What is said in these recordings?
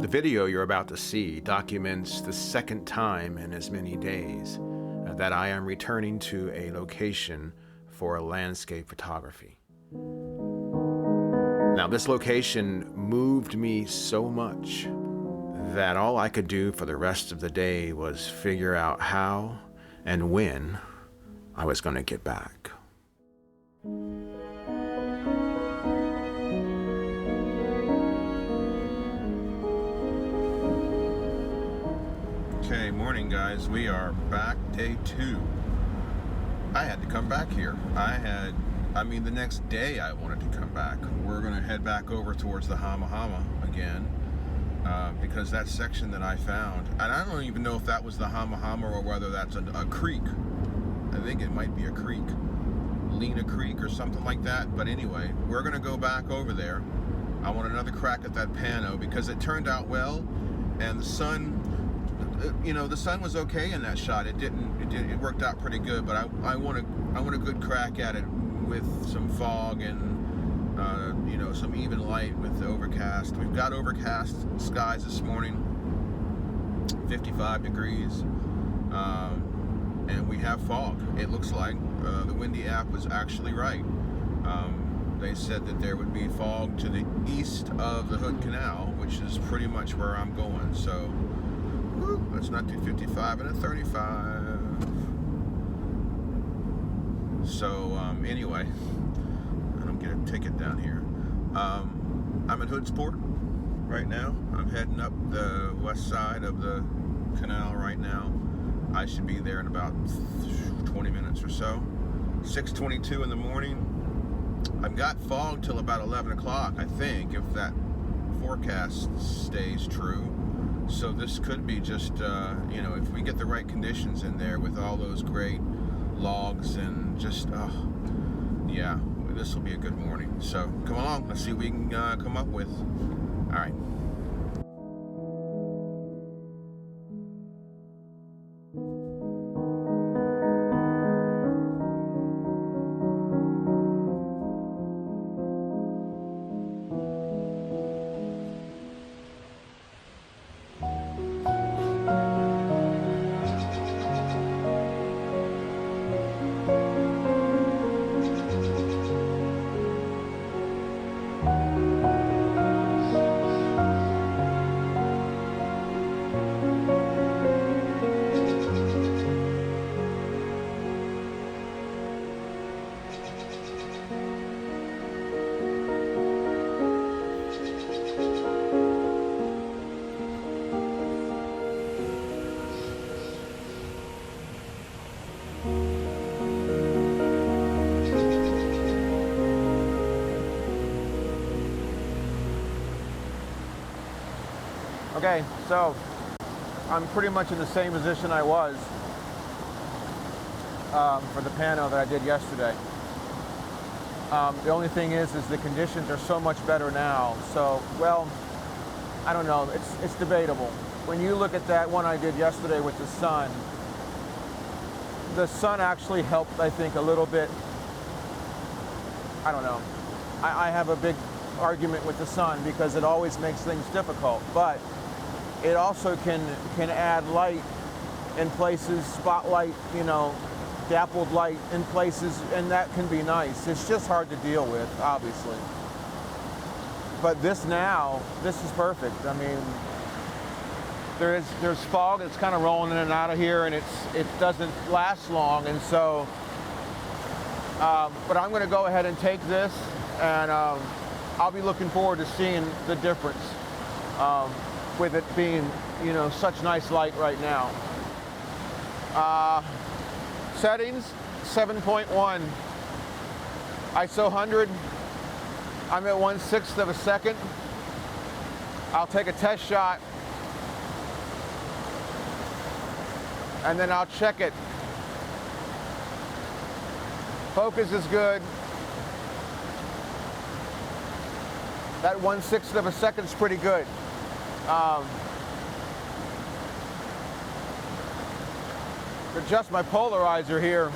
The video you're about to see documents the second time in as many days that I am returning to a location for landscape photography. Now, this location moved me so much that all I could do for the rest of the day was figure out how and when I was going to get back. Okay, morning guys. We are back, day 2. I had to come back here. The next day I wanted to come back. We're going to head back over towards the Hamahama again because that section that I found, and I don't even know if that was the Hamahama or whether that's a creek. I think it might be a creek, Lena Creek or something like that. But anyway, we're going to go back over there. I want another crack at that pano because it turned out well, and the sun, the sun was okay in that shot. It worked out pretty good, but I want a good crack at it with some fog and some even light with the overcast. We've got overcast skies this morning, 55 degrees, and we have fog. It looks like the windy app was actually right. They said that there would be fog to the east of the Hood Canal, which is pretty much where I'm going. So let's not do 55 and a 35. So anyway, I don't get a ticket down here. I'm at Hoodsport right now. I'm heading up the west side of the canal right now. I should be there in about 20 minutes or so. 6:22 in the morning. I've got fog till about 11 o'clock, I think, if that forecast stays true. So this could be just, if we get the right conditions in there with all those great logs and just, yeah, this will be a good morning. So come along, let's see what we can come up with. All right. Okay, so I'm pretty much in the same position I was for the pano that I did yesterday. The only thing is the conditions are so much better now. So, well, I don't know. It's debatable. When you look at that one I did yesterday with the sun actually helped, I think, a little bit. I don't know. I have a big argument with the sun because it always makes things difficult, but it also can add light in places, spotlight, dappled light in places, and that can be nice. It's just hard to deal with, obviously. But this is perfect. I mean, there's fog that's kind of rolling in and out of here, and it doesn't last long, and so. But I'm going to go ahead and take this, and I'll be looking forward to seeing the difference. With it being, such nice light right now. Settings, 7.1. ISO 100, I'm at 1/6 of a second. I'll take a test shot, and then I'll check it. Focus is good. That 1/6 of a second is pretty good. Adjust my polarizer here,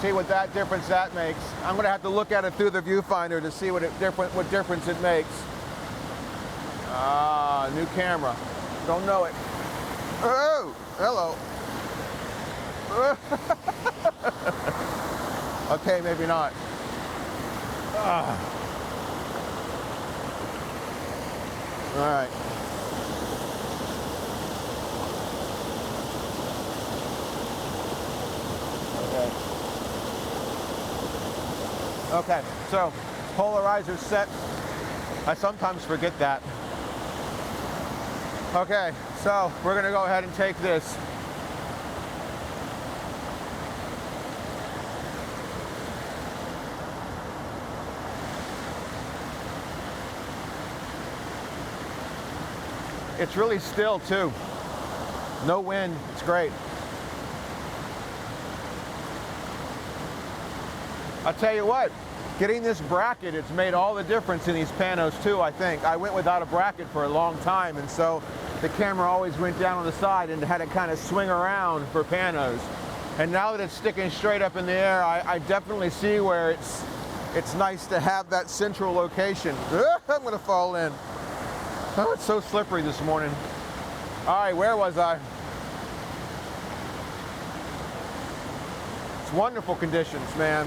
see what difference that makes. I'm going to have to look at it through the viewfinder to see what difference it makes. New camera. Don't know it. Oh, hello. Okay, maybe not. All right. Okay, so polarizer set. I sometimes forget that. Okay, so we're gonna go ahead and take this. It's really still too. No wind, it's great. I'll tell you what, getting this bracket, it's made all the difference in these panos too, I think. I went without a bracket for a long time, and so the camera always went down on the side and had to kind of swing around for panos. And now that it's sticking straight up in the air, I definitely see where it's nice to have that central location. I'm gonna fall in. Oh, it's so slippery this morning. All right, where was I? It's wonderful conditions, man.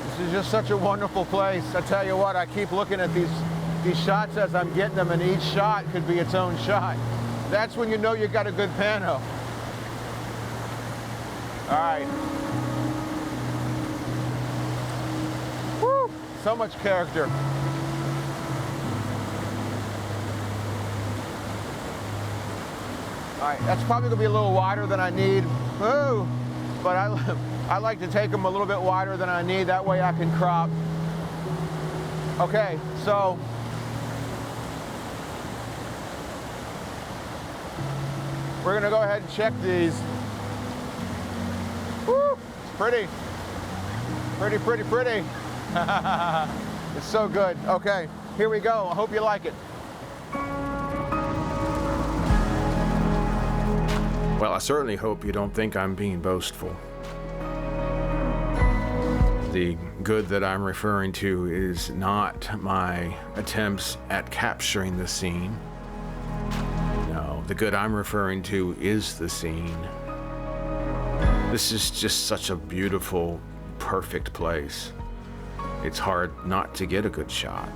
This is just such a wonderful place. I tell you what, I keep looking at these shots as I'm getting them, and each shot could be its own shot. That's when you know you got a good pano. All right. Woo! So much character. All right, that's probably gonna be a little wider than I need. Woo! But I like to take them a little bit wider than I need. That way I can crop. Okay, so we're gonna go ahead and check these. Woo! It's pretty. Pretty, pretty, pretty. It's so good. Okay, here we go. I hope you like it. Well, I certainly hope you don't think I'm being boastful. The good that I'm referring to is not my attempts at capturing the scene. No, the good I'm referring to is the scene. This is just such a beautiful, perfect place. It's hard not to get a good shot,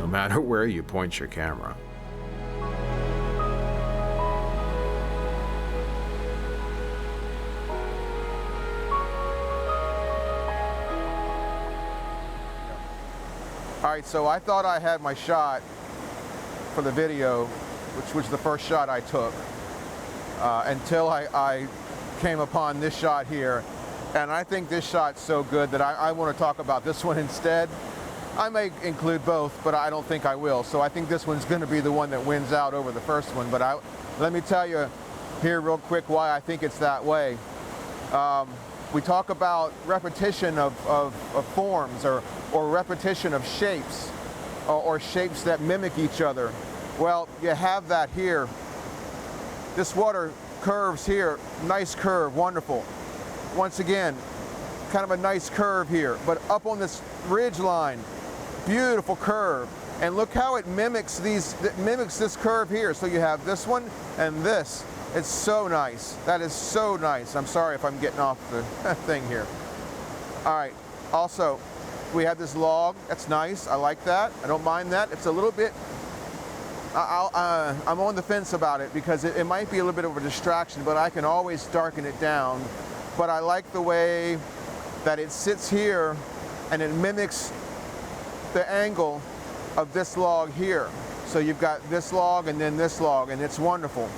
no matter where you point your camera. All right, so I thought I had my shot for the video, which was the first shot I took, until I came upon this shot here. And I think this shot's so good that I want to talk about this one instead. I may include both, but I don't think I will. So I think this one's going to be the one that wins out over the first one. But let me tell you here real quick why I think it's that way. We talk about repetition of forms or repetition of shapes or shapes that mimic each other. Well, you have that here. This water curves here, nice curve, wonderful. Once again, kind of a nice curve here, but up on this ridge line, beautiful curve. And look how it mimics this curve here. So you have this one and this. It's so nice. That is so nice. I'm sorry if I'm getting off the thing here. All right, also, we have this log. That's nice. I like that. I don't mind that. It's a little bit, I'm on the fence about it because it might be a little bit of a distraction, but I can always darken it down. But I like the way that it sits here and it mimics the angle of this log here. So you've got this log and then this log, and it's wonderful.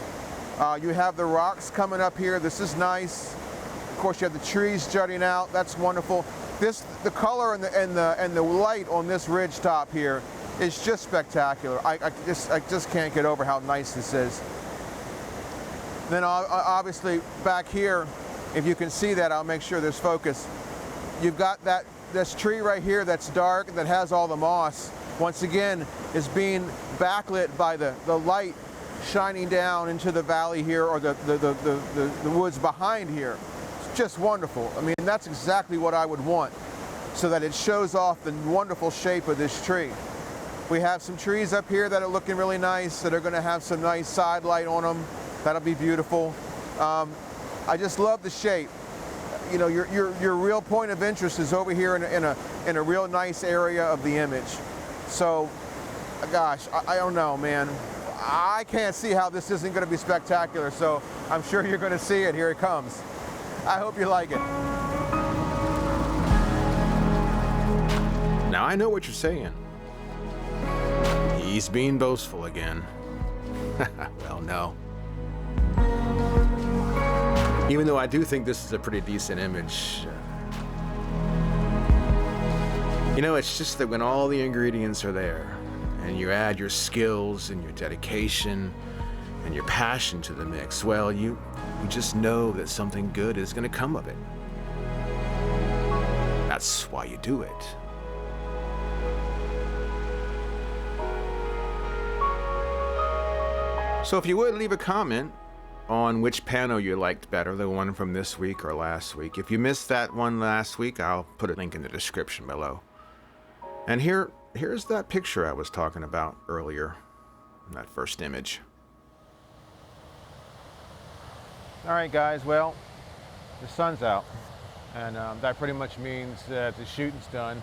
You have the rocks coming up here. This is nice. Of course, you have the trees jutting out. That's wonderful. The color and the light on this ridge top here is just spectacular. I just can't get over how nice this is. Then obviously back here, if you can see that, I'll make sure there's focus. You've got this tree right here that's dark, that has all the moss. once again, is being backlit by the light shining down into the valley here, or the woods behind here. It's just wonderful. I mean, that's exactly what I would want, so that it shows off the wonderful shape of this tree. We have some trees up here that are looking really nice, that are going to have some nice side light on them. That'll be beautiful. I just love the shape. You know, your real point of interest is over here in a real nice area of the image. So, gosh, I don't know, man. I can't see how this isn't going to be spectacular. So I'm sure you're going to see it. Here it comes. I hope you like it. Now I know what you're saying. He's being boastful again. Well, no. Even though I do think this is a pretty decent image. You know, it's just that when all the ingredients are there, and you add your skills and your dedication and your passion to the mix, well, you just know that something good is going to come of it. That's why you do it. So if you would, leave a comment on which panel you liked better, the one from this week or last week. If you missed that one last week, I'll put a link in the description below. And here's that picture I was talking about earlier, that first image. All right, guys, well, the sun's out, and that pretty much means that the shooting's done.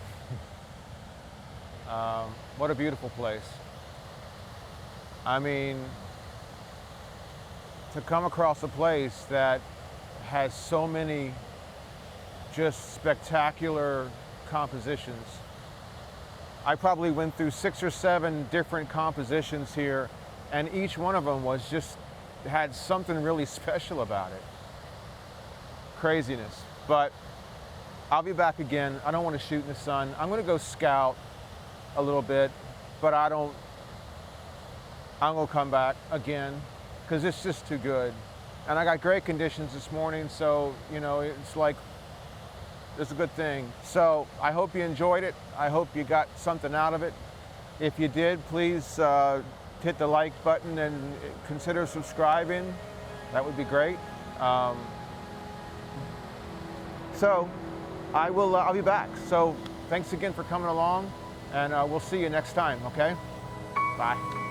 What a beautiful place. I mean, to come across a place that has so many just spectacular compositions. I probably went through 6 or 7 different compositions here, and each one of them was just had something really special about it. Craziness. But I'll be back again. I don't want to shoot in the sun. I'm going to go scout a little bit, but I'm going to come back again because it's just too good. And I got great conditions this morning, so, you know, it's like, it's a good thing. So I hope you enjoyed it. I hope you got something out of it. If you did, please hit the like button and consider subscribing. That would be great. So I'll be back. So thanks again for coming along, and we'll see you next time, okay? Bye.